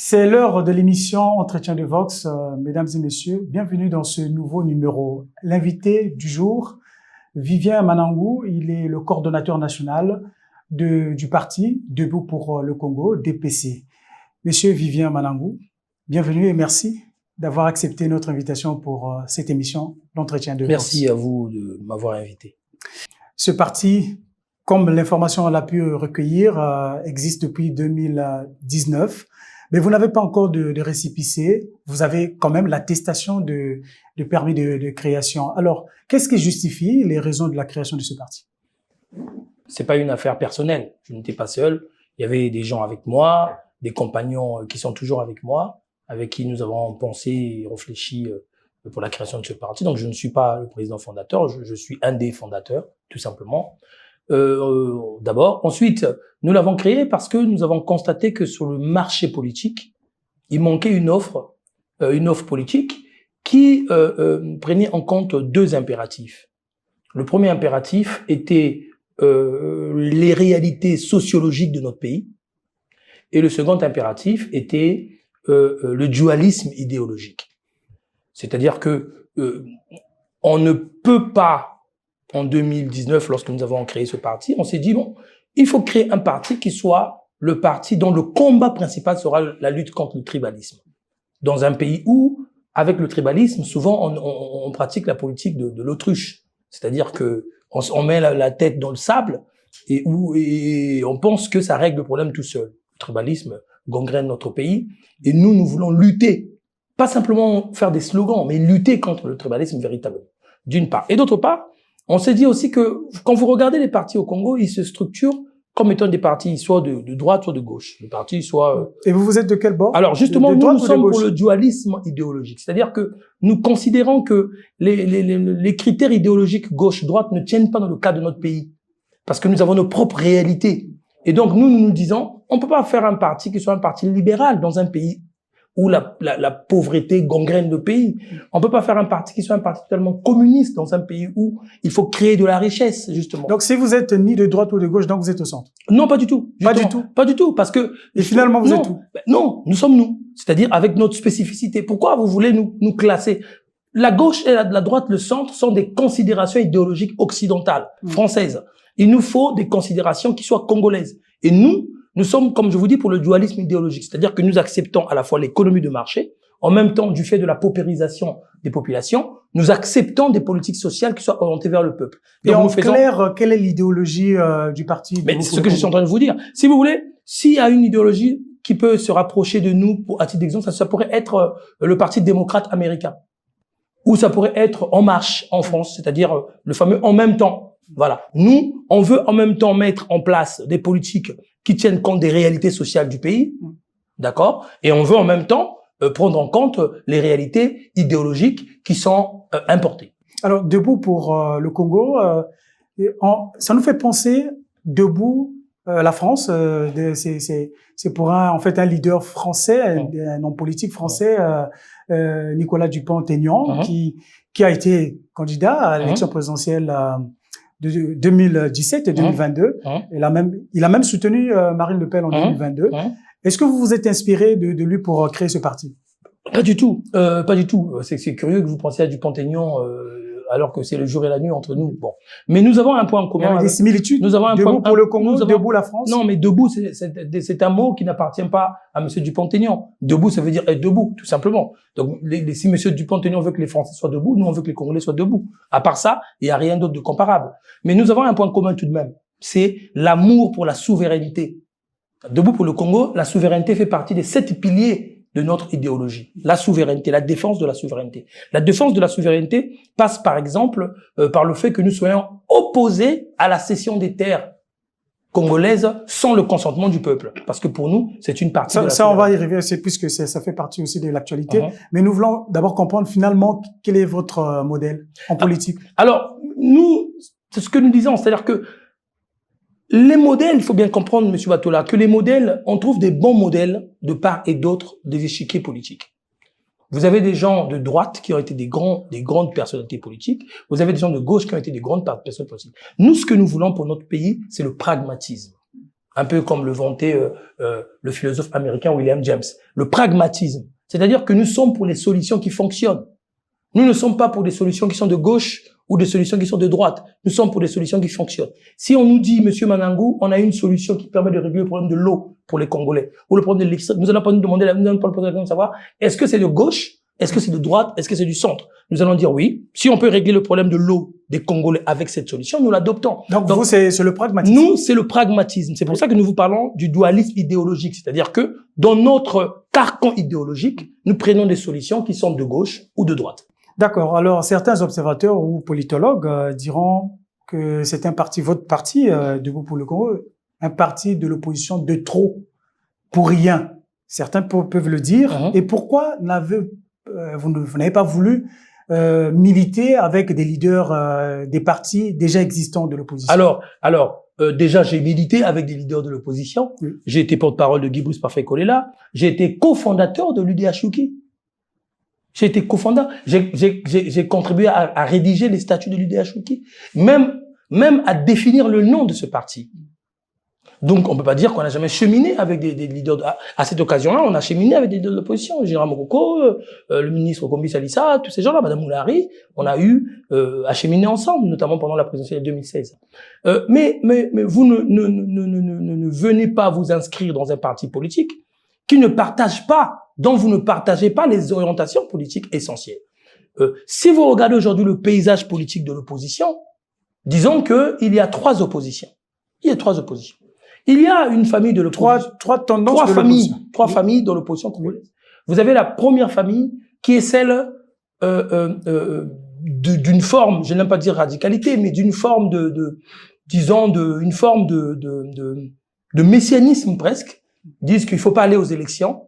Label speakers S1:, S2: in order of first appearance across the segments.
S1: C'est l'heure de l'émission Entretien de Vox. Mesdames et messieurs, bienvenue dans ce nouveau numéro. L'invité du jour, Vivien Manangou, il est le coordonnateur national du parti Debout pour le Congo, DPC. Monsieur Vivien Manangou, bienvenue et merci d'avoir accepté notre invitation pour cette émission, l'Entretien de Vox.
S2: Merci à vous de m'avoir invité.
S1: Ce parti, comme l'information l'a pu recueillir, existe depuis 2019. Mais vous n'avez pas encore de récépissé, vous avez quand même l'attestation de permis de création. Alors, qu'est-ce qui justifie les raisons de la création de ce parti?
S2: C'est pas une affaire personnelle, je n'étais pas seul, il y avait des gens avec moi, des compagnons qui sont toujours avec moi, avec qui nous avons pensé et réfléchi pour la création de ce parti. Donc je ne suis pas le président fondateur, je suis un des fondateurs, tout simplement. D'abord. Ensuite, nous l'avons créé parce que nous avons constaté que sur le marché politique, il manquait une offre politique qui prenait en compte deux impératifs. Le premier impératif était les réalités sociologiques de notre pays, et le second impératif était le dualisme idéologique. C'est-à-dire que on ne peut pas. En 2019, lorsque nous avons créé ce parti, on s'est dit, bon, il faut créer un parti qui soit le parti dont le combat principal sera la lutte contre le tribalisme. Dans un pays où, avec le tribalisme, souvent, on pratique la politique de l'autruche. C'est-à-dire que on met la tête dans le sable et on pense que ça règle le problème tout seul. Le tribalisme gangrène notre pays et nous voulons lutter. Pas simplement faire des slogans, mais lutter contre le tribalisme véritablement. D'une part. Et d'autre part, on s'est dit aussi que quand vous regardez les partis au Congo, ils se structurent comme étant des partis soit de droite, soit de gauche. Les partis soit...
S1: Et vous êtes de quel bord?
S2: Alors justement, nous sommes pour le dualisme idéologique. C'est-à-dire que nous considérons que les critères idéologiques gauche-droite ne tiennent pas dans le cas de notre pays. Parce que nous avons nos propres réalités. Et donc nous disons, on peut pas faire un parti qui soit un parti libéral dans un pays où la pauvreté gangrène le pays. On peut pas faire un parti qui soit un parti totalement communiste dans un pays où il faut créer de la richesse, justement.
S1: Donc, si vous êtes ni de droite ou de gauche, donc vous êtes au centre?
S2: Non, pas du tout.
S1: Pas du tout?
S2: Pas du tout, parce que...
S1: Et finalement, vous êtes où?
S2: Non, nous sommes nous. C'est-à-dire avec notre spécificité. Pourquoi vous voulez nous classer? La gauche et la droite, le centre, sont des considérations idéologiques occidentales, françaises. Il nous faut des considérations qui soient congolaises. Et nous sommes, comme je vous dis, pour le dualisme idéologique. C'est-à-dire que nous acceptons à la fois l'économie de marché, en même temps, du fait de la paupérisation des populations, nous acceptons des politiques sociales qui soient orientées vers le peuple.
S1: Et en clair, quelle est l'idéologie du parti?
S2: Mais c'est ce que je suis en train de vous dire. Si vous voulez, s'il y a une idéologie qui peut se rapprocher de nous, à titre d'exemple, ça pourrait être le Parti démocrate américain. Ou ça pourrait être En Marche en France, c'est-à-dire le fameux « en même temps ». Voilà. Nous, on veut en même temps mettre en place des politiques qui tiennent compte des réalités sociales du pays, d'accord? Et on veut en même temps prendre en compte les réalités idéologiques qui sont importées.
S1: Alors, Debout pour le Congo, ça nous fait penser Debout la France. C'est pour en fait un leader français, un homme politique français, Nicolas Dupont-Aignan, qui a été candidat à l'élection présidentielle de 2017 et 2022. Il a même soutenu Marine Le Pen en 2022. Est-ce que vous vous êtes inspiré de lui pour créer ce parti?
S2: Pas du tout, pas du tout. C'est curieux que vous pensiez à Dupont-Aignan alors que c'est le jour et la nuit entre nous. Bon, mais nous avons un point en commun.
S1: Il y a des similitudes.
S2: Nous avons un
S1: Debout pour le Congo, Debout la France.
S2: Non, mais Debout, c'est un mot qui n'appartient pas à Monsieur Dupont-Aignan. Debout, ça veut dire être debout, tout simplement. Donc, si Monsieur Dupont-Aignan veut que les Français soient debout, nous on veut que les Congolais soient debout. À part ça, il n'y a rien d'autre de comparable. Mais nous avons un point commun tout de même. C'est l'amour pour la souveraineté. Debout pour le Congo, la souveraineté fait partie des 7 piliers de notre idéologie. La souveraineté, la défense de la souveraineté. La défense de la souveraineté passe par exemple par le fait que nous soyons opposés à la cession des terres congolaises sans le consentement du peuple. Parce que pour nous, c'est une partie de la
S1: souveraineté. On va y arriver, puisque ça fait partie aussi de l'actualité. Mais nous voulons d'abord comprendre finalement quel est votre modèle en politique.
S2: Alors, nous, c'est ce que nous disons, c'est-à-dire que les modèles, il faut bien comprendre, Monsieur Batola, que les modèles, on trouve des bons modèles de part et d'autre des échiquiers politiques. Vous avez des gens de droite qui ont été des grandes personnalités politiques. Vous avez des gens de gauche qui ont été des grandes personnalités politiques. Nous, ce que nous voulons pour notre pays, c'est le pragmatisme. un peu comme le vantait le philosophe américain William James. Le pragmatisme, c'est-à-dire que nous sommes pour les solutions qui fonctionnent. Nous ne sommes pas pour des solutions qui sont de gauche ou des solutions qui sont de droite. Nous sommes pour des solutions qui fonctionnent. Si on nous dit, Monsieur Manangou, on a une solution qui permet de régler le problème de l'eau pour les Congolais, ou le problème de l'extrême, nous allons pas nous demander, nous allons pas poser la question de savoir, est-ce que c'est de gauche, est-ce que c'est de droite, est-ce que c'est du centre? Nous allons dire oui. Si on peut régler le problème de l'eau des Congolais avec cette solution, nous l'adoptons.
S1: Donc vous, c'est le pragmatisme.
S2: Nous, c'est le pragmatisme. C'est pour ça que nous vous parlons du dualisme idéologique. C'est-à-dire que dans notre carcan idéologique, nous prenons des solutions qui sont de gauche ou de droite.
S1: D'accord. Alors, certains observateurs ou politologues diront que c'est un parti, votre parti, Debout pour le Congo, un parti de l'opposition de trop, pour rien. Certains peuvent le dire. Et pourquoi vous n'avez pas voulu militer avec des leaders des partis déjà existants de l'opposition?
S2: Alors, déjà, j'ai milité avec des leaders de l'opposition. Oui. J'ai été porte-parole de Guy Brice Parfait Kolela. J'ai été cofondateur de l'UDH-UKI. J'ai été cofondateur. J'ai contribué à rédiger les statuts de l'UDH-UKI. Même à définir le nom de ce parti. Donc, on peut pas dire qu'on n'a jamais cheminé avec des leaders. À cette occasion-là, on a cheminé avec des leaders de l'opposition. Le général Mokoko, le ministre Kombi Salissa, tous ces gens-là, Madame Moulari, on a eu à cheminer ensemble, notamment pendant la présidentielle de 2016. Mais vous ne venez pas vous inscrire dans un parti politique qui ne partage pas, dont vous ne partagez pas les orientations politiques essentielles. Si vous regardez aujourd'hui le paysage politique de l'opposition, disons que il y a trois oppositions. Il y a trois oppositions. Il y a une famille de l'opposition. Trois familles de l'opposition congolaise. Vous avez la première famille qui est celle d'une forme, je n'aime pas dire radicalité, mais d'une forme une forme de messianisme presque. Ils disent qu'il faut pas aller aux élections,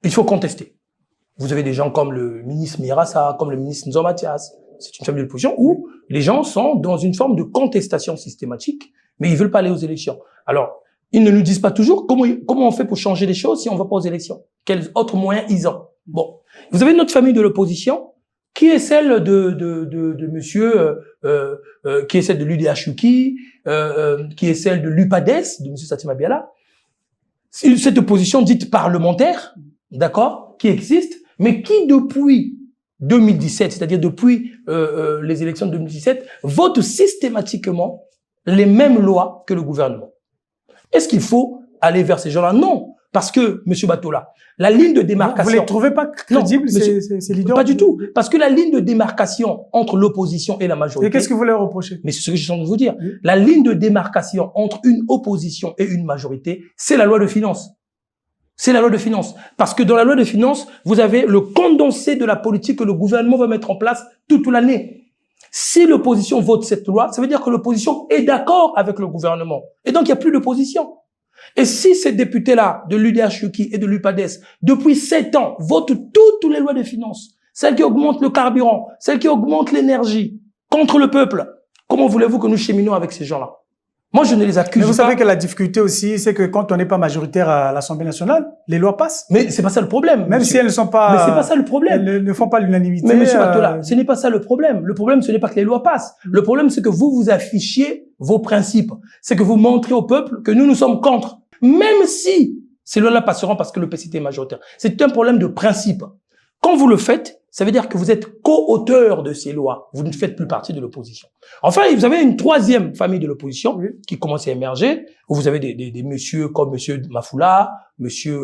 S2: il faut contester. Vous avez des gens comme le ministre Mirassa, comme le ministre Nzo Mathias. C'est une famille de l'opposition où les gens sont dans une forme de contestation systématique, mais ils veulent pas aller aux élections. Alors, ils ne nous disent pas toujours comment on fait pour changer les choses si on va pas aux élections. Quels autres moyens ils ont. Bon. Vous avez notre famille de l'opposition, qui est celle de monsieur, qui est celle de l'UDH-UKI, qui est celle de l'UPADES, de monsieur Satima Biala. Cette opposition dite parlementaire, d'accord, qui existe, mais qui depuis 2017, c'est-à-dire depuis les élections de 2017, vote systématiquement les mêmes lois que le gouvernement. Est-ce qu'il faut aller vers ces gens-là? Non, parce que, monsieur Batola, la ligne de démarcation...
S1: Vous les trouvez pas crédibles, ces leaders?
S2: Pas du tout, parce que la ligne de démarcation entre l'opposition et la majorité...
S1: Et qu'est-ce que vous leur reprochez?
S2: Mais c'est ce que je suis en train de vous dire. Oui. La ligne de démarcation entre une opposition et une majorité, c'est la loi de finances. C'est la loi de finances. Parce que dans la loi de finances, vous avez le condensé de la politique que le gouvernement va mettre en place toute l'année. Si l'opposition vote cette loi, ça veut dire que l'opposition est d'accord avec le gouvernement. Et donc, il n'y a plus d'opposition. Et si ces députés-là, de l'UDH-UKI et de l'UPADES, depuis 7 ans, votent toutes les lois de finances, celles qui augmentent le carburant, celles qui augmentent l'énergie, contre le peuple, comment voulez-vous que nous cheminons avec ces gens-là? Moi, je ne les accuse pas.
S1: Mais vous savez que la difficulté aussi, c'est que quand on n'est pas majoritaire à l'Assemblée nationale, les lois passent.
S2: Mais c'est pas ça le problème.
S1: Même si elles ne sont pas...
S2: Mais c'est pas ça le problème.
S1: Elles ne font pas l'unanimité.
S2: Mais monsieur Batola, ce n'est pas ça le problème. Le problème, ce n'est pas que les lois passent. Le problème, c'est que vous affichiez vos principes. C'est que vous montrez au peuple que nous sommes contre. Même si ces lois-là passeront parce que le PCT est majoritaire. C'est un problème de principe. Quand vous le faites, ça veut dire que vous êtes co-auteur de ces lois. Vous ne faites plus partie de l'opposition. Enfin, vous avez une troisième famille de l'opposition qui commence à émerger, où vous avez des messieurs comme monsieur Mafoula, monsieur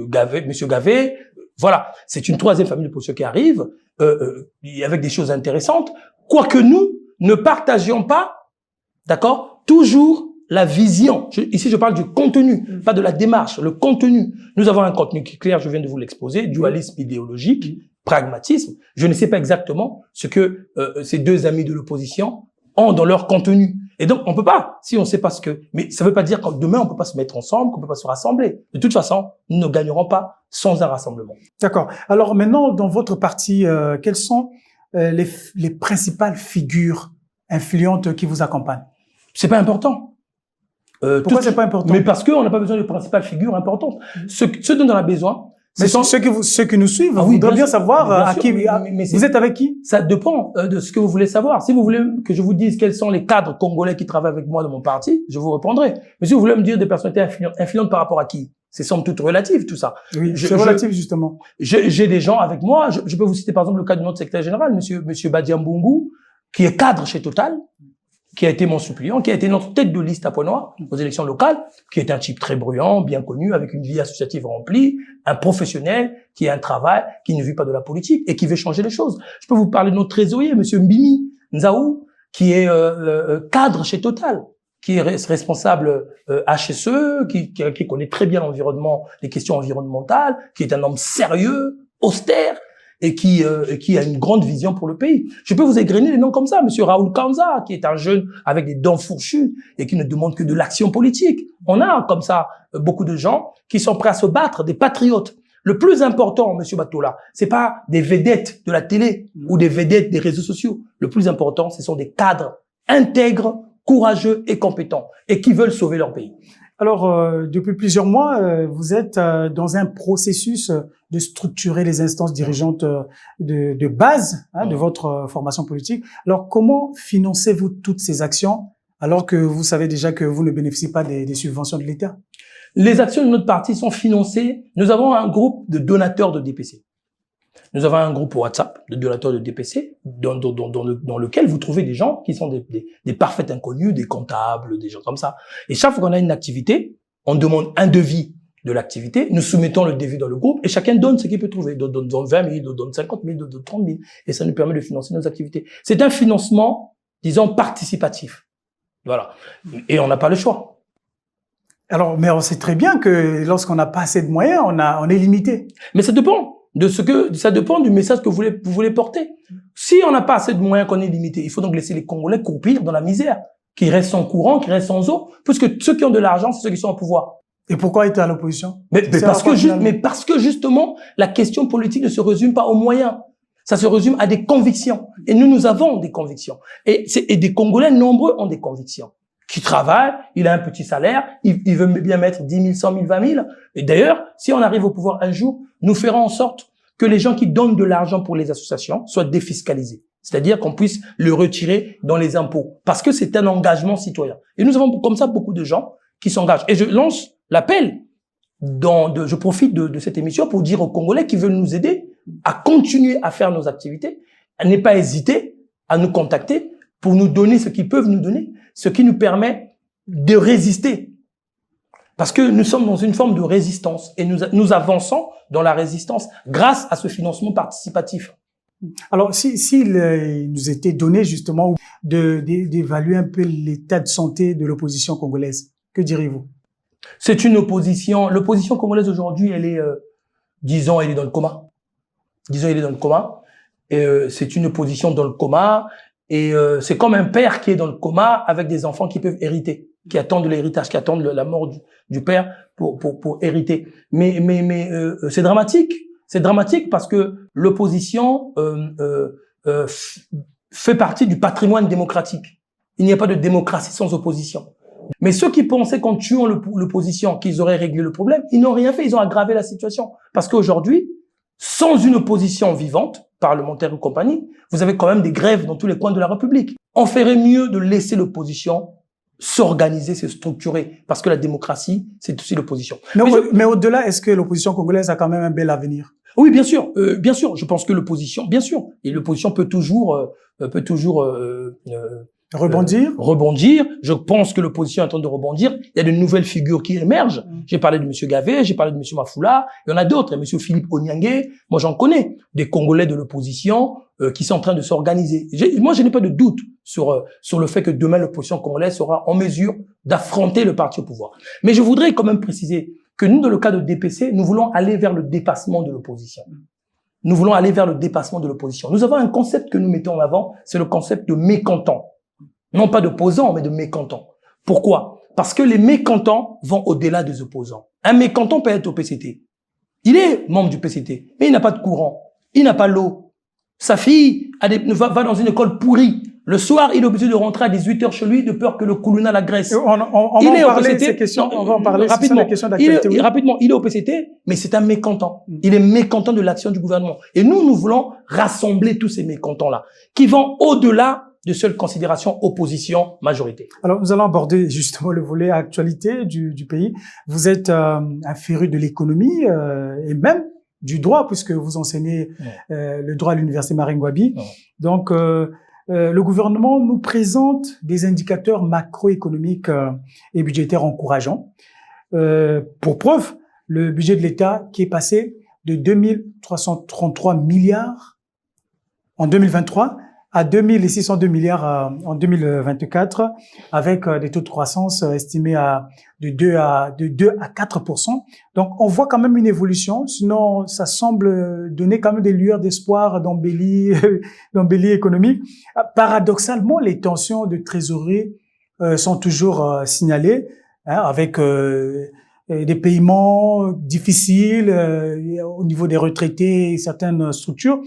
S2: Gavé. Voilà. C'est une troisième famille de l'opposition qui arrive, avec des choses intéressantes. Quoique nous ne partagions pas, d'accord, toujours la vision. Ici, je parle du contenu, pas de la démarche, le contenu. Nous avons un contenu qui est clair, je viens de vous l'exposer, dualisme idéologique, pragmatisme. Je ne sais pas exactement ce que ces deux amis de l'opposition ont dans leur contenu. Et donc, on peut pas, si on ne sait pas ce que... Mais ça veut pas dire que demain, on peut pas se mettre ensemble, qu'on peut pas se rassembler. De toute façon, nous ne gagnerons pas sans un rassemblement.
S1: D'accord. Alors maintenant, dans votre parti, quelles sont les principales figures influentes qui vous accompagnent?
S2: C'est pas important.
S1: Pourquoi c'est pas important?
S2: Mais parce qu'on n'a pas besoin de principales figures importantes. Ce dont on a besoin,
S1: Mais ceux qui nous suivent voudraient bien savoir à qui, vous êtes avec qui?
S2: Ça dépend de ce que vous voulez savoir. Si vous voulez que je vous dise quels sont les cadres congolais qui travaillent avec moi dans mon parti, je vous répondrai. Mais si vous voulez me dire des personnalités influentes par rapport à qui? C'est somme toute relative, tout ça.
S1: Oui, c'est relatif, justement.
S2: J'ai des gens avec moi. Je peux vous citer, par exemple, le cas de notre secrétaire général, monsieur Badia Mbungu, qui est cadre chez Total, qui a été mon suppléant, qui a été notre tête de liste à Pointe-Noire aux élections locales, qui est un type très bruyant, bien connu, avec une vie associative remplie, un professionnel qui a un travail, qui ne vit pas de la politique et qui veut changer les choses. Je peux vous parler de notre trésorier, monsieur Mbimi Nzaou, qui est cadre chez Total, qui est responsable HSE, qui connaît très bien l'environnement, les questions environnementales, qui est un homme sérieux, austère, et qui a une grande vision pour le pays. Je peux vous égrener des noms comme ça. Monsieur Raoul Kanza, qui est un jeune avec des dents fourchues et qui ne demande que de l'action politique. On a comme ça beaucoup de gens qui sont prêts à se battre, des patriotes. Le plus important, monsieur Batola, c'est pas des vedettes de la télé ou des vedettes des réseaux sociaux. Le plus important, ce sont des cadres intègres, courageux et compétents et qui veulent sauver leur pays.
S1: Alors, depuis plusieurs mois, vous êtes dans un processus de structurer les instances dirigeantes de base de votre formation politique. Alors, comment financez-vous toutes ces actions alors que vous savez déjà que vous ne bénéficiez pas des subventions de l'État?
S2: Les actions de notre parti sont financées. Nous avons un groupe de donateurs de DPC. Nous avons un groupe WhatsApp de donateurs de DPC dans lequel vous trouvez des gens qui sont des parfaits inconnus, des comptables, des gens comme ça. Et chaque fois qu'on a une activité, on demande un devis de l'activité, nous soumettons le devis dans le groupe et chacun donne ce qu'il peut trouver. Donne 20 000, donne 50 000, donne 30 000. Et ça nous permet de financer nos activités. C'est un financement, disons, participatif. Voilà. Et on n'a pas le choix.
S1: Alors, mais on sait très bien que lorsqu'on n'a pas assez de moyens, on est limité.
S2: Mais ça dépend. Ça dépend du message que vous voulez porter. Si on n'a pas assez de moyens, qu'on est limité, il faut donc laisser les Congolais croupir dans la misère, qui restent sans courant, qui restent sans eau, puisque ceux qui ont de l'argent, c'est ceux qui sont au pouvoir.
S1: Et pourquoi être à l'opposition?
S2: Mais parce que justement, la question politique ne se résume pas aux moyens. Ça se résume à des convictions. Et nous avons des convictions. Et des Congolais nombreux ont des convictions. Qui travaille, il a un petit salaire, il veut bien mettre 10 000, 100 000, 20 000. Et d'ailleurs, si on arrive au pouvoir un jour, nous ferons en sorte que les gens qui donnent de l'argent pour les associations soient défiscalisés. C'est-à-dire qu'on puisse le retirer dans les impôts. Parce que c'est un engagement citoyen. Et nous avons comme ça beaucoup de gens qui s'engagent. Et je lance l'appel, je profite de cette émission pour dire aux Congolais qui veulent nous aider à continuer à faire nos activités, à ne pas hésiter à nous contacter pour nous donner ce qu'ils peuvent nous donner, ce qui nous permet de résister. Parce que nous sommes dans une forme de résistance et nous avançons dans la résistance grâce à ce financement participatif.
S1: Alors, s'il nous était donné justement d'évaluer un peu l'état de santé de l'opposition congolaise, que diriez-vous?
S2: C'est une opposition. L'opposition congolaise aujourd'hui, elle est, disons, elle est dans le coma. Disons, elle est dans le coma. Et c'est une opposition dans le coma. Et c'est comme un père qui est dans le coma avec des enfants qui peuvent hériter, qui attendent l'héritage, qui attendent la mort du père pour hériter. Mais c'est dramatique. C'est dramatique parce que l'opposition fait partie du patrimoine démocratique. Il n'y a pas de démocratie sans opposition. Mais ceux qui pensaient qu'en tuant l'opposition, qu'ils auraient réglé le problème, ils n'ont rien fait, ils ont aggravé la situation. Parce qu'aujourd'hui, sans une opposition vivante, parlementaire ou compagnie, vous avez quand même des grèves dans tous les coins de la République. On ferait mieux de laisser l'opposition s'organiser, se structurer, parce que la démocratie, c'est aussi l'opposition.
S1: Mais au-delà, est-ce que l'opposition congolaise a quand même un bel avenir?
S2: Oui, bien sûr, je pense que l'opposition, bien sûr, et l'opposition peut toujours rebondir. Je pense que l'opposition est en train de rebondir. Il y a de nouvelles figures qui émergent. J'ai parlé de monsieur Gavé, j'ai parlé de monsieur Mafoula. Il y en a d'autres. Monsieur Philippe Onyangue. Moi, j'en connais. Des Congolais de l'opposition qui sont en train de s'organiser. Moi, je n'ai pas de doute sur le fait que demain, l'opposition congolaise sera en mesure d'affronter le parti au pouvoir. Mais je voudrais quand même préciser que nous, dans le cas de DPC, nous voulons aller vers le dépassement de l'opposition. Nous voulons aller vers le dépassement de l'opposition. Nous avons un concept que nous mettons en avant, c'est le concept de mécontent. Non pas d'opposants, mais de mécontents. Pourquoi? Parce que les mécontents vont au-delà des opposants. Un mécontent peut être au PCT. Il est membre du PCT, mais il n'a pas de courant. Il n'a pas l'eau. Sa fille va dans une école pourrie. Le soir, il est obligé de rentrer à 18h chez lui de peur que le Koulouna l'agresse.
S1: On va en parler de ces questions. On va en parler
S2: rapidement.
S1: Sur les questions d'actualité. Oui.
S2: Rapidement, il est au PCT, mais c'est un mécontent. Il est mécontent de l'action du gouvernement. Et nous voulons rassembler tous ces mécontents-là, qui vont au-delà de seule considération opposition-majorité.
S1: Alors, nous allons aborder justement le volet actualité du pays. Vous êtes un féru de l'économie et même du droit, puisque vous enseignez le droit à l'université Marine Ngouabi. Donc, le gouvernement nous présente des indicateurs macroéconomiques et budgétaires encourageants. Pour preuve, le budget de l'État qui est passé de 2333 milliards en 2023 à 2602 milliards en 2024, avec des taux de croissance estimés de 2 à 4%. Donc, on voit quand même une évolution. Sinon, ça semble donner quand même des lueurs d'espoir d'embellie économique. Paradoxalement, les tensions de trésorerie sont toujours signalées, avec des paiements difficiles au niveau des retraités et certaines structures.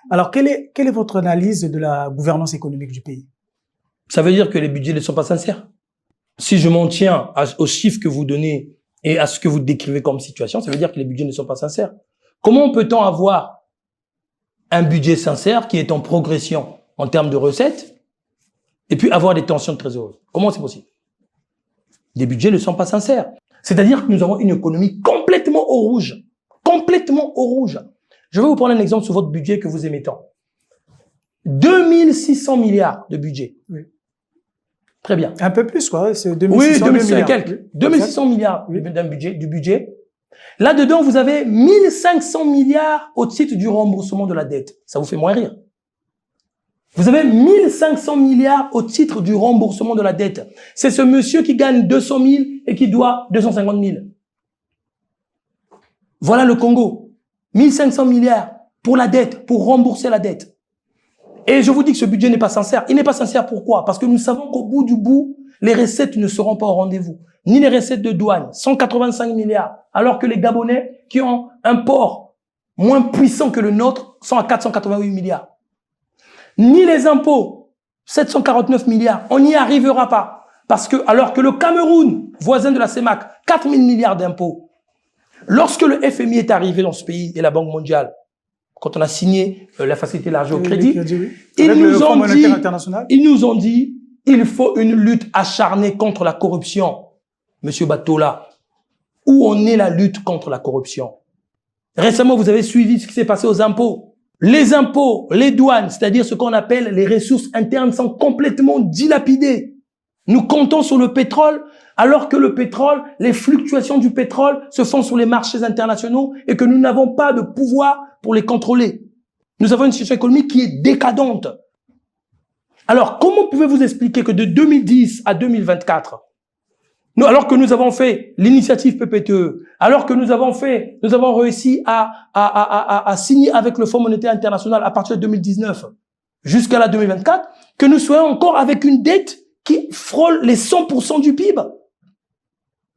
S1: Alors, quelle est votre analyse de la gouvernance économique du pays?
S2: Ça veut dire que les budgets ne sont pas sincères. Si je m'en tiens aux chiffres que vous donnez et à ce que vous décrivez comme situation, ça veut dire que les budgets ne sont pas sincères. Comment peut-on avoir un budget sincère qui est en progression en termes de recettes et puis avoir des tensions de trésorerie? Comment c'est possible? Les budgets ne sont pas sincères. C'est-à-dire que nous avons une économie complètement au rouge. Complètement au rouge. Je vais vous prendre un exemple sur votre budget que vous aimez tant. 2600 milliards de budget.
S1: Oui.
S2: Très bien.
S1: Un peu plus, quoi. C'est 2600
S2: oui, 2600
S1: milliards.
S2: Quelques. 2600 milliards du budget. Là-dedans, vous avez 1500 milliards au titre du remboursement de la dette. Ça vous fait moins rire. Vous avez 1500 milliards au titre du remboursement de la dette. C'est ce monsieur qui gagne 200 000 et qui doit 250 000. Voilà le Congo. 1500 milliards pour la dette, pour rembourser la dette. Et je vous dis que ce budget n'est pas sincère. Il n'est pas sincère pourquoi? Parce que nous savons qu'au bout du bout, les recettes ne seront pas au rendez-vous. Ni les recettes de douane, 185 milliards, alors que les Gabonais qui ont un port moins puissant que le nôtre sont à 488 milliards. Ni les impôts, 749 milliards. On n'y arrivera pas. Parce que, alors que le Cameroun, voisin de la CEMAC, 4 000 milliards d'impôts. Lorsque le FMI est arrivé dans ce pays et la Banque mondiale, quand on a signé la facilité élargie au crédit, ils nous ont dit, il faut une lutte acharnée contre la corruption. Monsieur Batola, où en est la lutte contre la corruption? Récemment, vous avez suivi ce qui s'est passé aux impôts. Les impôts, les douanes, c'est-à-dire ce qu'on appelle les ressources internes, sont complètement dilapidées. Nous comptons sur le pétrole, alors que le pétrole, les fluctuations du pétrole se font sur les marchés internationaux et que nous n'avons pas de pouvoir pour les contrôler. Nous avons une situation économique qui est décadente. Alors, comment pouvez-vous expliquer que de 2010 à 2024, alors que nous avons fait l'initiative PPTE, alors que nous avons réussi à signer avec le Fonds monétaire international à partir de 2019 jusqu'à la 2024, que nous soyons encore avec une dette qui frôle les 100% du PIB.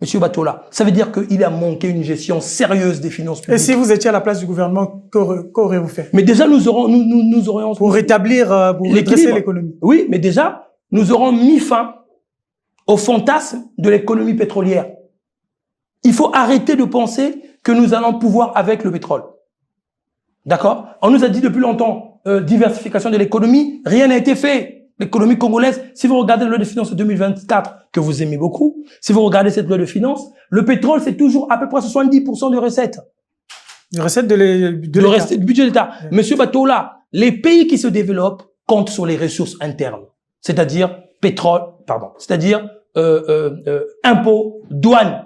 S2: Monsieur Batola, ça veut dire qu'il a manqué une gestion sérieuse des finances publiques.
S1: Et si vous étiez à la place du gouvernement, qu'auriez-vous fait?
S2: Mais déjà, nous aurions...
S1: Pour rétablir, pour redresser l'économie.
S2: Oui, mais déjà, nous aurons mis fin au fantasme de l'économie pétrolière. Il faut arrêter de penser que nous allons pouvoir avec le pétrole. D'accord? On nous a dit depuis longtemps, diversification de l'économie, rien n'a été fait. L'économie congolaise, si vous regardez la loi de finances 2024, que vous aimez beaucoup, si vous regardez cette loi de finances, le pétrole, c'est toujours à peu près 70% de recettes.
S1: De recettes de
S2: du budget de l'État. Oui. Monsieur Batola, les pays qui se développent comptent sur les ressources internes. C'est-à-dire impôts, douane.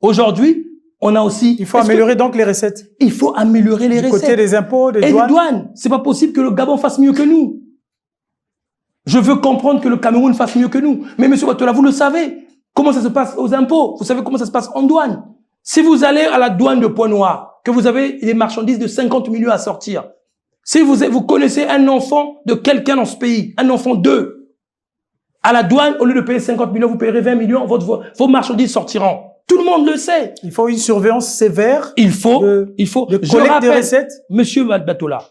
S2: Aujourd'hui, on a aussi...
S1: Il faut améliorer donc les recettes.
S2: Il faut améliorer les recettes.
S1: Du côté des impôts, des douanes.
S2: Et des douanes. C'est pas possible que le Gabon fasse mieux que nous. Je veux comprendre que le Cameroun fasse mieux que nous. Mais monsieur Batola, vous le savez. Comment ça se passe aux impôts? Vous savez comment ça se passe en douane? Si vous allez à la douane de Pointe-Noire, que vous avez des marchandises de 50 millions à sortir, si vous connaissez un enfant de quelqu'un dans ce pays, un enfant d'eux, à la douane, au lieu de payer 50 millions, vous payerez 20 millions, vos marchandises sortiront. Tout le monde le sait.
S1: Il faut une surveillance sévère.
S2: Il faut
S1: je rappelle, des recettes.
S2: Monsieur Batola,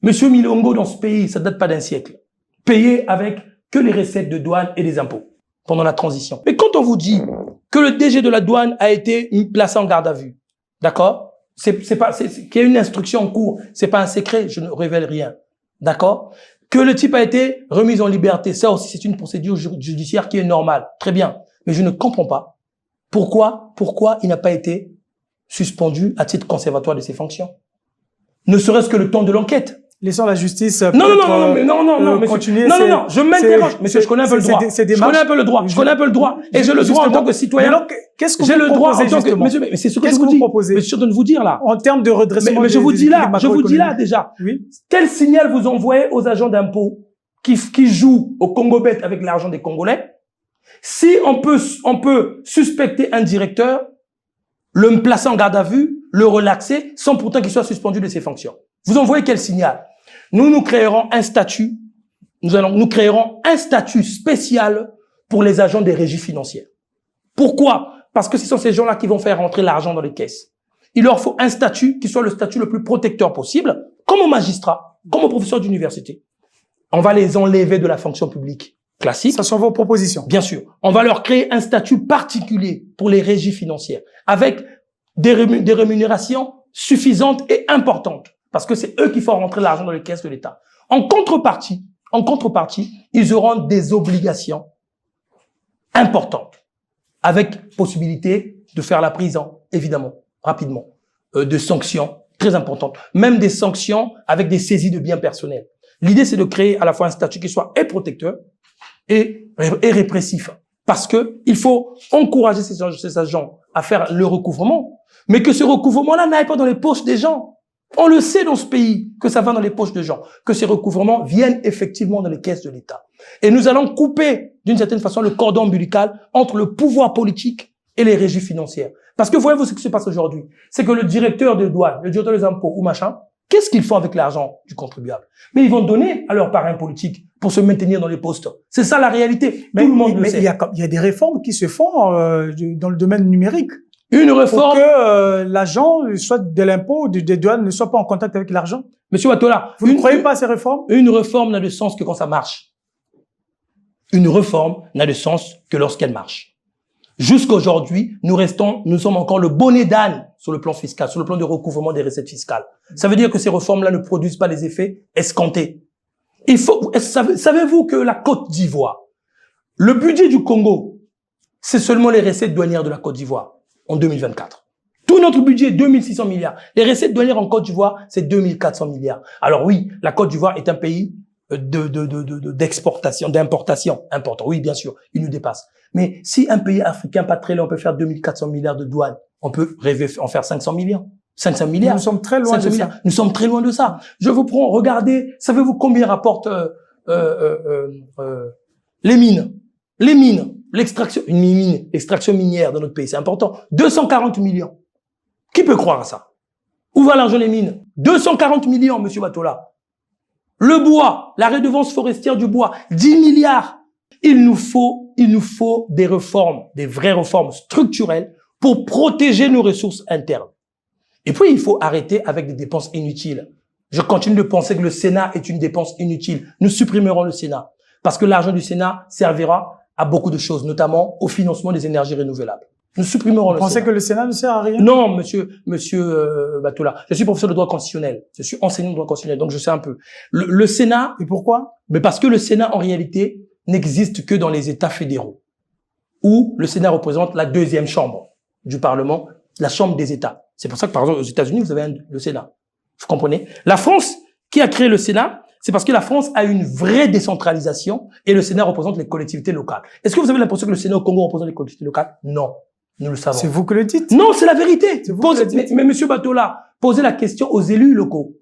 S2: monsieur Milongo dans ce pays, ça date pas d'un siècle. Payé avec que les recettes de douane et des impôts pendant la transition. Mais quand on vous dit que le DG de la douane a été placé en garde à vue, d'accord? Qu'il y a une instruction en cours, c'est pas un secret, je ne révèle rien, d'accord? Que le type a été remis en liberté, ça aussi c'est une procédure judiciaire qui est normale, très bien. Mais je ne comprends pas pourquoi il n'a pas été suspendu à titre conservatoire de ses fonctions. Ne serait-ce que le temps de l'enquête.
S1: Laissons la justice
S2: Non,
S1: continuer.
S2: Non, je m'interroge, monsieur, je connais un peu le droit. Je connais un peu le droit, et j'ai le droit en tant que citoyen.
S1: Donc, qu'est-ce que
S2: j'ai le droit en tant que,
S1: monsieur,
S2: mais c'est ce que je vous dis. Mais je suis de vous dire là.
S1: En termes de redressement.
S2: Mais je vous dis là déjà. Oui. Quel signal vous envoyez aux agents d'impôts qui jouent au Congo Bet avec l'argent des Congolais? Si on peut suspecter un directeur, le placer en garde à vue, le relaxer, sans pourtant qu'il soit suspendu de ses fonctions. Vous envoyez quel signal? Nous créerons un statut, nous créerons un statut spécial pour les agents des régies financières. Pourquoi? Parce que ce sont ces gens-là qui vont faire rentrer l'argent dans les caisses. Il leur faut un statut qui soit le statut le plus protecteur possible, comme aux magistrats, comme aux professeurs d'université. On va les enlever de la fonction publique classique.
S1: Ça sont vos propositions.
S2: Bien sûr. On va leur créer un statut particulier pour les régies financières, avec des rémunérations suffisantes et importantes. Parce que c'est eux qui font rentrer l'argent dans les caisses de l'État. En contrepartie, ils auront des obligations importantes, avec possibilité de faire la prison, évidemment, rapidement, de sanctions très importantes, même des sanctions avec des saisies de biens personnels. L'idée, c'est de créer à la fois un statut qui soit et protecteur et répressif. Parce que il faut encourager ces agents à faire le recouvrement, mais que ce recouvrement-là n'aille pas dans les poches des gens. On le sait dans ce pays que ça va dans les poches de gens, que ces recouvrements viennent effectivement dans les caisses de l'État. Et nous allons couper, d'une certaine façon, le cordon ombilical entre le pouvoir politique et les régies financières. Parce que voyez-vous ce qui se passe aujourd'hui? C'est que le directeur de douane, le directeur des impôts ou machin, qu'est-ce qu'ils font avec l'argent du contribuable? Mais ils vont donner à leurs parrains politiques pour se maintenir dans les postes. C'est ça la réalité. Tout le monde le sait.
S1: Il y a des réformes qui se font dans le domaine numérique.
S2: Une réforme.
S1: Pour que l'agent, soit de l'impôt ou des douanes, ne soit pas en contact avec l'argent.
S2: Monsieur Watola.
S1: Vous ne croyez pas à ces réformes?
S2: Une réforme n'a de sens que quand ça marche. Une réforme n'a de sens que lorsqu'elle marche. Jusqu'aujourd'hui, nous sommes encore le bonnet d'âne sur le plan fiscal, sur le plan de recouvrement des recettes fiscales. Ça veut dire que ces réformes-là ne produisent pas les effets escomptés. Savez-vous que la Côte d'Ivoire, le budget du Congo, c'est seulement les recettes douanières de la Côte d'Ivoire en 2024. Tout notre budget est 2600 milliards. Les recettes douanières en Côte d'Ivoire, c'est 2400 milliards. Alors oui, la Côte d'Ivoire est un pays d'exportation, d'importation important. Oui, bien sûr, il nous dépasse. Mais si un pays africain pas très loin peut faire 2400 milliards de douane, on peut rêver en faire 500 milliards. 500 milliards.
S1: Nous sommes très loin de ça.
S2: Nous sommes très loin de ça. Je vous prends, regardez, savez-vous combien rapportent les mines? Les mines. L'extraction minière dans notre pays, c'est important. 240 millions. Qui peut croire à ça? Où va l'argent des mines? 240 millions, monsieur Watola. Le bois, la redevance forestière du bois, 10 milliards. Il nous faut des réformes, des vraies réformes structurelles pour protéger nos ressources internes. Et puis, il faut arrêter avec des dépenses inutiles. Je continue de penser que le Sénat est une dépense inutile. Nous supprimerons le Sénat. Parce que l'argent du Sénat servira à beaucoup de choses, notamment au financement des énergies renouvelables. Nous supprimerons le Sénat.
S1: Vous pensez que le Sénat ne sert à rien?
S2: Non, monsieur Batola. Je suis professeur de droit constitutionnel. Je suis enseignant de droit constitutionnel, donc je sais un peu. Le Sénat.
S1: Et pourquoi?
S2: Mais parce que le Sénat, en réalité, n'existe que dans les États fédéraux, où le Sénat représente la deuxième chambre du Parlement, la chambre des États. C'est pour ça que, par exemple, aux États-Unis, vous avez le Sénat. Vous comprenez? La France, qui a créé le Sénat, c'est parce que la France a une vraie décentralisation et le Sénat représente les collectivités locales. Est-ce que vous avez l'impression que le Sénat au Congo représente les collectivités locales? Non. Nous le savons.
S1: C'est vous que le dites?
S2: Non, c'est la vérité.
S1: Mais
S2: monsieur Batola, posez la question aux élus locaux.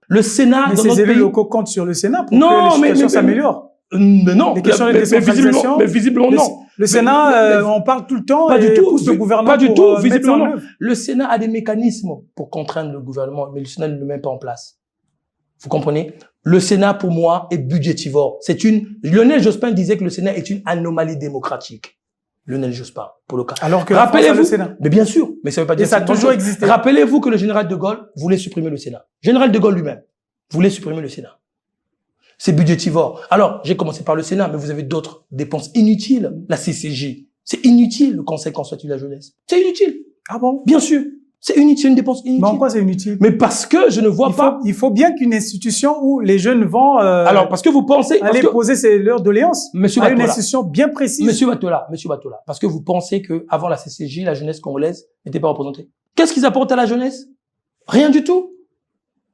S2: Le Sénat,
S1: mais
S2: dans
S1: ces
S2: notre
S1: élus
S2: pays...
S1: locaux comptent sur le Sénat pour
S2: non,
S1: que la situation s'améliore.
S2: Mais non.
S1: Les questions de décentralisation.
S2: Mais visiblement, non.
S1: Le Sénat, on parle tout le temps.
S2: Pas du tout.
S1: Le gouvernement
S2: pas du tout. Visiblement, non.
S1: œuvre.
S2: Le Sénat a des mécanismes pour contraindre le gouvernement, mais le Sénat ne le met pas en place. Vous comprenez? Le Sénat, pour moi, est budgétivore. Lionel Jospin disait que le Sénat est une anomalie démocratique. Lionel Jospin, pour le cas.
S1: Alors que rappelez-vous le Sénat.
S2: Mais bien sûr, mais ça veut pas dire
S1: que ça a toujours existé.
S2: Rappelez-vous que le général de Gaulle voulait supprimer le Sénat. Général de Gaulle lui-même voulait supprimer le Sénat. C'est budgétivore. Alors, j'ai commencé par le Sénat, mais vous avez d'autres dépenses inutiles. La CCG, c'est inutile, le Conseil consultatif de la jeunesse. C'est inutile.
S1: Ah bon?
S2: Bien sûr. C'est inutile, une dépense inutile.
S1: Mais en quoi c'est inutile?
S2: Mais parce que je ne vois pas.
S1: Il faut bien qu'une institution où les jeunes vont
S2: Alors, parce que vous pensez...
S1: aller poser leur doléance à une institution bien précise.
S2: Monsieur Batola, parce que vous pensez que avant la CCJ, la jeunesse congolaise n'était pas représentée. Qu'est-ce qu'ils apportent à la jeunesse? Rien du tout.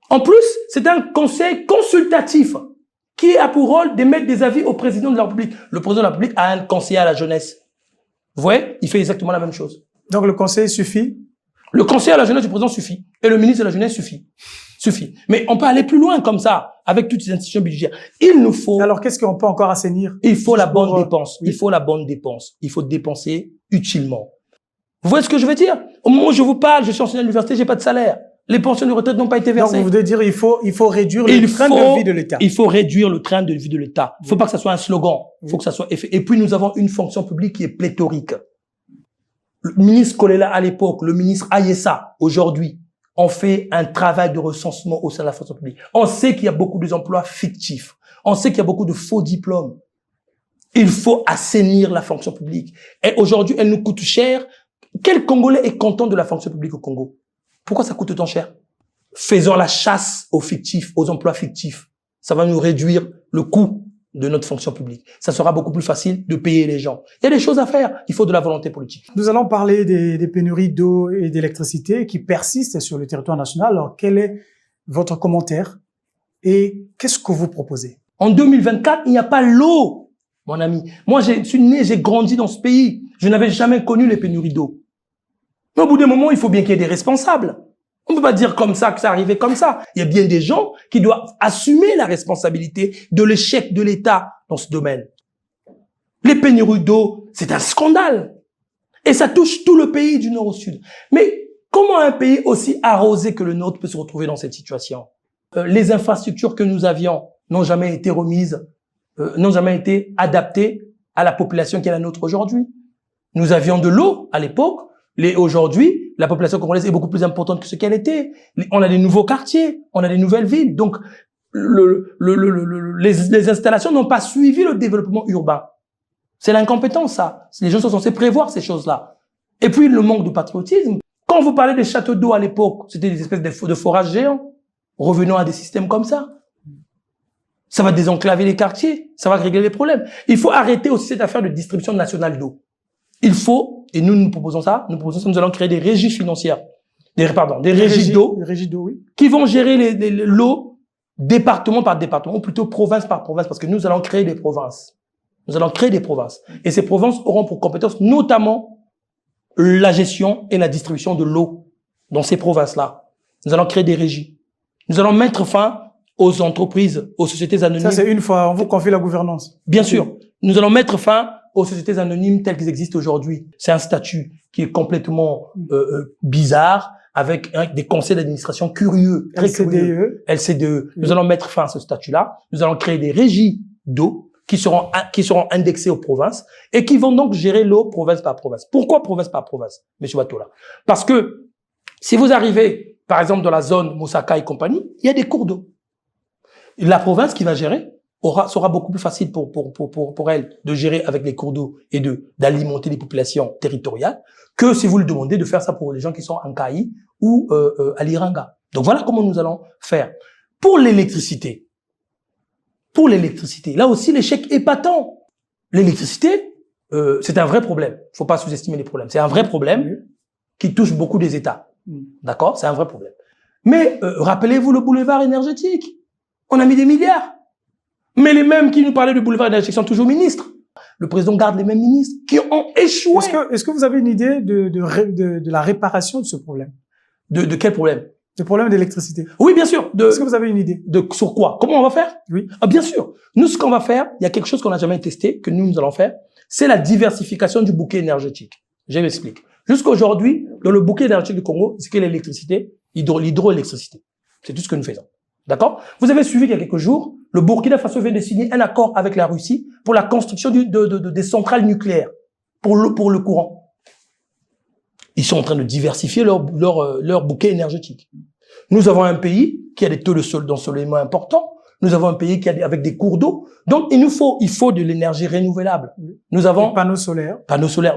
S2: En plus, c'est un conseil consultatif qui a pour rôle d'émettre des avis au président de la République. Le président de la République a un conseiller à la jeunesse. Vous voyez? Il fait exactement la même chose.
S1: Donc le conseil suffit?
S2: Le conseiller à la jeunesse du président suffit. Et le ministre de la jeunesse suffit. Suffit. Mais on peut aller plus loin comme ça, avec toutes ces institutions budgétaires. Il nous faut...
S1: Alors qu'est-ce qu'on peut encore assainir?
S2: Il faut la bonne dépense. Oui. Il faut la bonne dépense. Il faut dépenser utilement. Vous voyez ce que je veux dire? Au moment où je vous parle, je suis enseignant à l'université, j'ai pas de salaire. Les pensions de retraite n'ont pas été versées.
S1: Donc vous voulez dire il faut réduire le train de vie de l'État.
S2: Il faut réduire le train de vie de l'État. Il faut pas que ça soit un slogan. Il faut que ça soit effet. Et puis nous avons une fonction publique qui est pléthorique. Le ministre Kolela à l'époque, le ministre Ayessa aujourd'hui, ont fait un travail de recensement au sein de la fonction publique. On sait qu'il y a beaucoup d'emplois fictifs. On sait qu'il y a beaucoup de faux diplômes. Il faut assainir la fonction publique. Et aujourd'hui, elle nous coûte cher. Quel Congolais est content de la fonction publique au Congo? Pourquoi ça coûte tant cher? Faisons la chasse aux fictifs, aux emplois fictifs. Ça va nous réduire le coût de notre fonction publique. Ça sera beaucoup plus facile de payer les gens. Il y a des choses à faire. Il faut de la volonté politique.
S1: Nous allons parler des pénuries d'eau et d'électricité qui persistent sur le territoire national. Alors, quel est votre commentaire et qu'est-ce que vous proposez?
S2: En 2024, il n'y a pas l'eau, mon ami. Moi, je suis né, j'ai grandi dans ce pays. Je n'avais jamais connu les pénuries d'eau. Mais au bout d'un moment, il faut bien qu'il y ait des responsables. On ne peut pas dire comme ça que ça arrivait comme ça. Il y a bien des gens qui doivent assumer la responsabilité de l'échec de l'État dans ce domaine. Les pénuries d'eau, c'est un scandale. Et ça touche tout le pays du nord au sud. Mais comment un pays aussi arrosé que le nôtre peut se retrouver dans cette situation? Les infrastructures que nous avions n'ont jamais été remises, n'ont jamais été adaptées à la population qui est la nôtre aujourd'hui. Nous avions de l'eau à l'époque. Aujourd'hui, la population congolaise est beaucoup plus importante que ce qu'elle était. On a des nouveaux quartiers, on a des nouvelles villes. Donc, les installations n'ont pas suivi le développement urbain. C'est l'incompétence, ça. Les gens sont censés prévoir ces choses-là. Et puis, le manque de patriotisme. Quand vous parlez des châteaux d'eau à l'époque, c'était des espèces de forages géants. Revenons à des systèmes comme ça. Ça va désenclaver les quartiers. Ça va régler les problèmes. Il faut arrêter aussi cette affaire de distribution nationale d'eau. Il faut, et nous proposons ça, nous allons créer des régies financières, des régies d'eau,
S1: oui,
S2: qui vont gérer l'eau département par département, ou plutôt province par province, parce que nous allons créer des provinces. Nous allons créer des provinces. Et ces provinces auront pour compétence notamment la gestion et la distribution de l'eau dans ces provinces-là. Nous allons créer des régies. Nous allons mettre fin aux entreprises, aux sociétés anonymes.
S1: Ça, c'est une fois, on vous confie la gouvernance.
S2: Bien sûr. Nous allons mettre fin aux sociétés anonymes telles qu'elles existent aujourd'hui. C'est un statut qui est complètement bizarre, avec des conseils d'administration curieux, très curieux. LCDE. Nous allons mettre fin à ce statut-là. Nous allons créer des régies d'eau qui seront indexées aux provinces et qui vont donc gérer l'eau province par province. Pourquoi province par province, Monsieur Batola? Parce que si vous arrivez, par exemple, dans la zone Moussaka et compagnie, il y a des cours d'eau. La province qui va gérer sera beaucoup plus facile pour elle de gérer avec les cours d'eau et d'alimenter les populations territoriales que si vous lui demandez de faire ça pour les gens qui sont en Kaï ou à l'Iranga. Donc voilà comment nous allons faire. Pour l'électricité, là aussi l'échec est patent. L'électricité, c'est un vrai problème. Il faut pas sous-estimer les problèmes. C'est un vrai problème qui touche beaucoup des États. D'accord? C'est un vrai problème. Mais rappelez-vous le boulevard énergétique. On a mis des milliards. Mais les mêmes qui nous parlaient du boulevard énergétique sont toujours ministres. Le président garde les mêmes ministres qui ont échoué.
S1: Est-ce que vous avez une idée de la réparation de ce problème?
S2: De quel problème?
S1: Le problème d'électricité.
S2: Oui, bien sûr.
S1: Est-ce que vous avez une idée?
S2: Sur quoi? Comment on va faire?
S1: Oui.
S2: Ah, bien sûr. Nous, ce qu'on va faire, il y a quelque chose qu'on n'a jamais testé, que nous allons faire, c'est la diversification du bouquet énergétique. Je m'explique. Jusqu'à aujourd'hui, dans le bouquet énergétique du Congo, c'est que l'électricité, l'hydroélectricité. C'est tout ce que nous faisons. D'accord? Vous avez suivi il y a quelques jours, le Burkina Faso vient de signer un accord avec la Russie pour la construction des centrales nucléaires pour le courant. Ils sont en train de diversifier leur bouquet énergétique. Nous avons un pays qui a des taux d'ensoleillement importants. Nous avons un pays avec des cours d'eau. Donc, il faut de l'énergie renouvelable. Nous avons
S1: les panneaux solaires.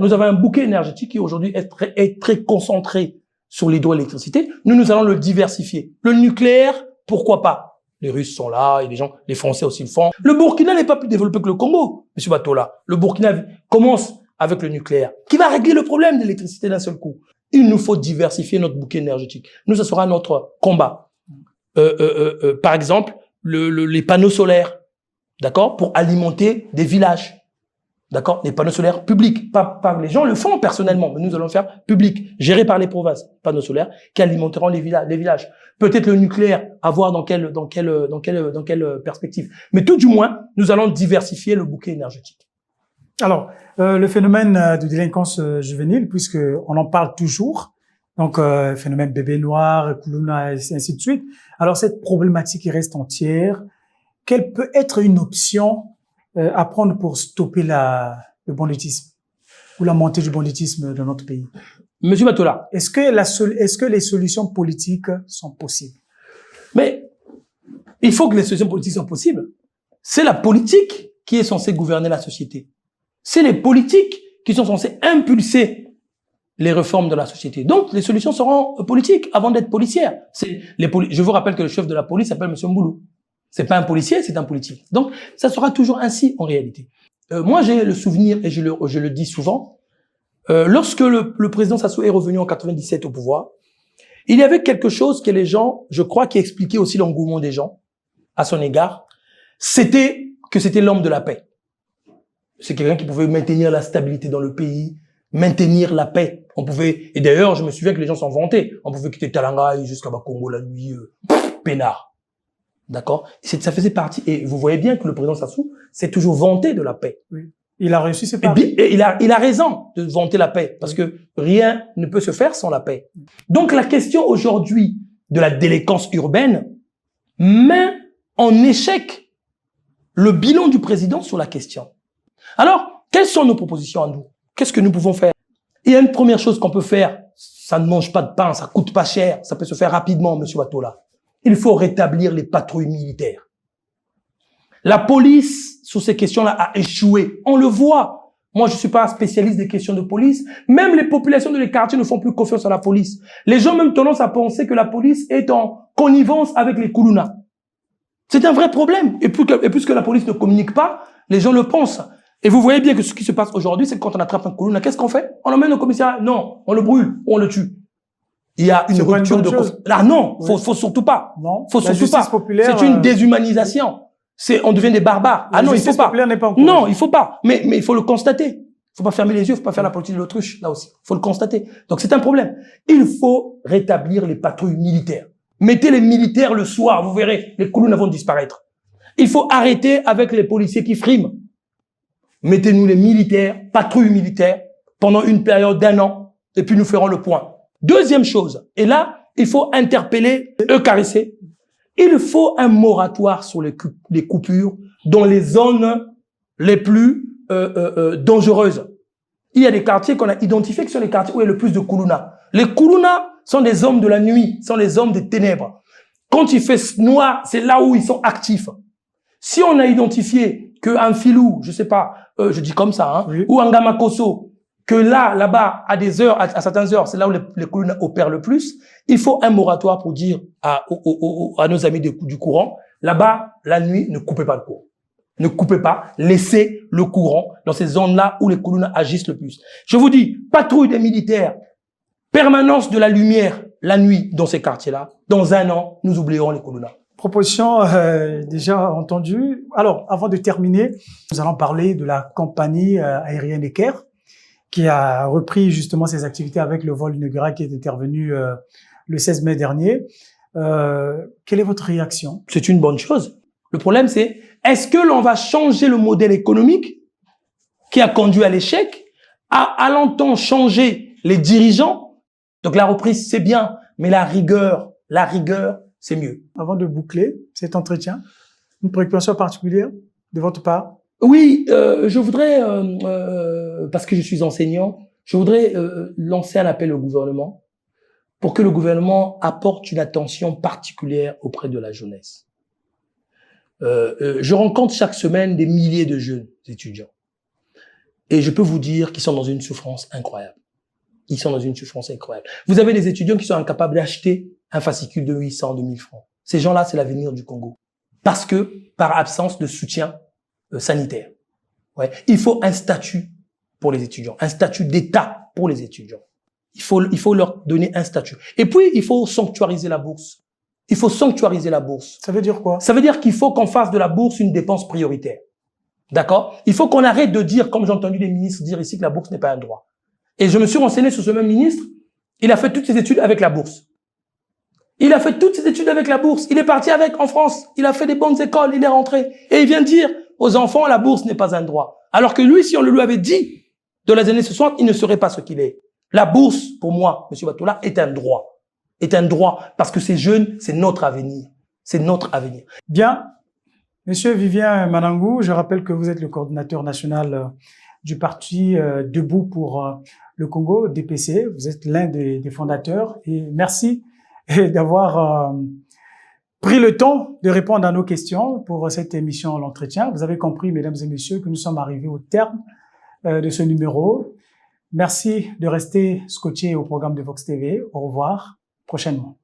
S2: Nous avons un bouquet énergétique qui aujourd'hui est très concentré sur l'hydroélectricité. Nous allons le diversifier. Le nucléaire, pourquoi pas? Les Russes sont là, et les Français aussi le font. Le Burkina n'est pas plus développé que le Congo, monsieur Batola. Le Burkina commence avec le nucléaire, qui va régler le problème de l'électricité d'un seul coup. Il nous faut diversifier notre bouquet énergétique. Nous, ce sera notre combat. Par exemple, les panneaux solaires, d'accord, pour alimenter des villages. D'accord? Les panneaux solaires publics. Pas les gens le font personnellement, mais nous allons le faire public, géré par les provinces. Panneaux solaires qui alimenteront les villages. Peut-être le nucléaire, à voir dans quelle perspective. Mais tout du moins, nous allons diversifier le bouquet énergétique.
S1: Alors, le phénomène de délinquance juvénile, puisque on en parle toujours, donc phénomène bébé noir, Koulouna, et ainsi de suite. Alors, cette problématique qui reste entière, quelle peut être une option à prendre pour stopper le banditisme ou la montée du banditisme dans notre pays?
S2: Monsieur Batola.
S1: Est-ce que les solutions politiques sont possibles?
S2: Mais il faut que les solutions politiques soient possibles. C'est la politique qui est censée gouverner la société. C'est les politiques qui sont censées impulser les réformes de la société. Donc, les solutions seront politiques avant d'être policières. Je vous rappelle que le chef de la police s'appelle M. Mboulou. C'est pas un policier, c'est un politique. Donc, ça sera toujours ainsi en réalité. Moi, j'ai le souvenir, et je le dis souvent, lorsque le président Sassou est revenu en 97 au pouvoir, il y avait quelque chose que les gens, je crois, qui expliquait aussi l'engouement des gens à son égard, c'était l'homme de la paix. C'est quelqu'un qui pouvait maintenir la stabilité dans le pays, maintenir la paix. Et d'ailleurs, je me souviens que les gens s'en vantaient. On pouvait quitter Talanga jusqu'à Bakongo la nuit, peinard. D'accord? Ça faisait partie. Et vous voyez bien que le président Sassou s'est toujours vanté de la paix.
S1: Oui. Il a réussi ses paris.
S2: Et il a raison de vanter la paix, parce que rien ne peut se faire sans la paix. Donc la question aujourd'hui de la délinquance urbaine met en échec le bilan du président sur la question. Alors, quelles sont nos propositions à nous? Qu'est-ce que nous pouvons faire? Il y a une première chose qu'on peut faire. Ça ne mange pas de pain, ça coûte pas cher, ça peut se faire rapidement, monsieur Batola. Il faut rétablir les patrouilles militaires. La police, sur ces questions-là, a échoué. On le voit. Moi, je suis pas un spécialiste des questions de police. Même les populations de les quartiers ne font plus confiance à la police. Les gens ont même tendance à penser que la police est en connivence avec les Koulouna. C'est un vrai problème. Et puisque la police ne communique pas, les gens le pensent. Et vous voyez bien que ce qui se passe aujourd'hui, c'est que quand on attrape un Koulouna, qu'est-ce qu'on fait? On l'emmène au commissariat? Non, on le brûle, ou on le tue. Il y a une rupture de confiance. Ah non, oui. faut surtout pas.
S1: Non,
S2: faut surtout pas. C'est une déshumanisation. On devient des barbares. Ah non, il faut pas. Non, il faut pas. Mais il faut le constater. Il faut pas fermer les yeux, il faut pas faire la politique de l'autruche, là aussi. Il faut le constater. Donc c'est un problème. Il faut rétablir les patrouilles militaires. Mettez les militaires le soir, vous verrez, les Koulouna vont disparaître. Il faut arrêter avec les policiers qui friment. Mettez-nous les militaires, patrouilles militaires, pendant une période d'1 an, et puis nous ferons le point. Deuxième chose, et là, il faut interpeller, caresser. Il faut un moratoire sur les coupures dans les zones les plus dangereuses. Il y a des quartiers qu'on a identifiés qui sont les quartiers où il y a le plus de Koulouna. Les Koulouna sont des hommes de la nuit, sont les hommes des ténèbres. Quand il fait noir, c'est là où ils sont actifs. Si on a identifié qu'un filou, je sais pas, je dis comme ça, hein, oui, ou un Gamakoso, que là-bas, à des heures, à certaines heures, c'est là où les Koulouna opèrent le plus, il faut un moratoire pour dire à nos amis du courant, là-bas, la nuit, ne coupez pas le courant. Ne coupez pas, laissez le courant dans ces zones-là où les Koulouna agissent le plus. Je vous dis, patrouille des militaires, permanence de la lumière la nuit dans ces quartiers-là. Dans 1 an, nous oublierons les Koulouna.
S1: Proposition déjà entendue. Alors, avant de terminer, nous allons parler de la compagnie aérienne Eker, qui a repris justement ses activités avec le vol inaugural qui est intervenu le 16 mai dernier. Quelle est votre réaction?
S2: C'est une bonne chose. Le problème, c'est, est-ce que l'on va changer le modèle économique qui a conduit à l'échec, allant-on changer les dirigeants? Donc la reprise, c'est bien, mais la rigueur, c'est mieux.
S1: Avant de boucler cet entretien, une préoccupation particulière de votre part?
S2: Oui, je voudrais, parce que je suis enseignant, je voudrais lancer un appel au gouvernement pour que le gouvernement apporte une attention particulière auprès de la jeunesse. Je rencontre chaque semaine des milliers de jeunes étudiants. Et je peux vous dire qu'ils sont dans une souffrance incroyable. Ils sont dans une souffrance incroyable. Vous avez des étudiants qui sont incapables d'acheter un fascicule de 800, 2000 francs. Ces gens-là, c'est l'avenir du Congo. Parce que, par absence de soutien sanitaire. Ouais. Il faut un statut pour les étudiants, un statut d'État pour les étudiants. Il faut leur donner un statut. Et puis, il faut sanctuariser la bourse. Il faut sanctuariser la bourse.
S1: Ça veut dire quoi?
S2: Ça veut dire qu'il faut qu'on fasse de la bourse une dépense prioritaire. D'accord? Il faut qu'on arrête de dire, comme j'ai entendu les ministres dire ici, que la bourse n'est pas un droit. Et je me suis renseigné sur ce même ministre. Il a fait toutes ses études avec la bourse. Il a fait toutes ses études avec la bourse. Il est parti avec en France. Il a fait des bonnes écoles. Il est rentré. Et il vient dire aux enfants, la bourse n'est pas un droit. Alors que lui, si on le lui avait dit de les années 60, il ne serait pas ce qu'il est. La bourse, pour moi, M. Batola, est un droit. Est un droit. Parce que ces jeunes, c'est notre avenir. C'est notre avenir.
S1: Bien. Monsieur Vivien Manangou, je rappelle que vous êtes le coordinateur national du parti Debout pour le Congo, DPC. Vous êtes l'un des fondateurs et merci d'avoir pris le temps de répondre à nos questions pour cette émission L'Entretien. Vous avez compris, mesdames et messieurs, que nous sommes arrivés au terme de ce numéro. Merci de rester scotché au programme de Vox TV. Au revoir prochainement.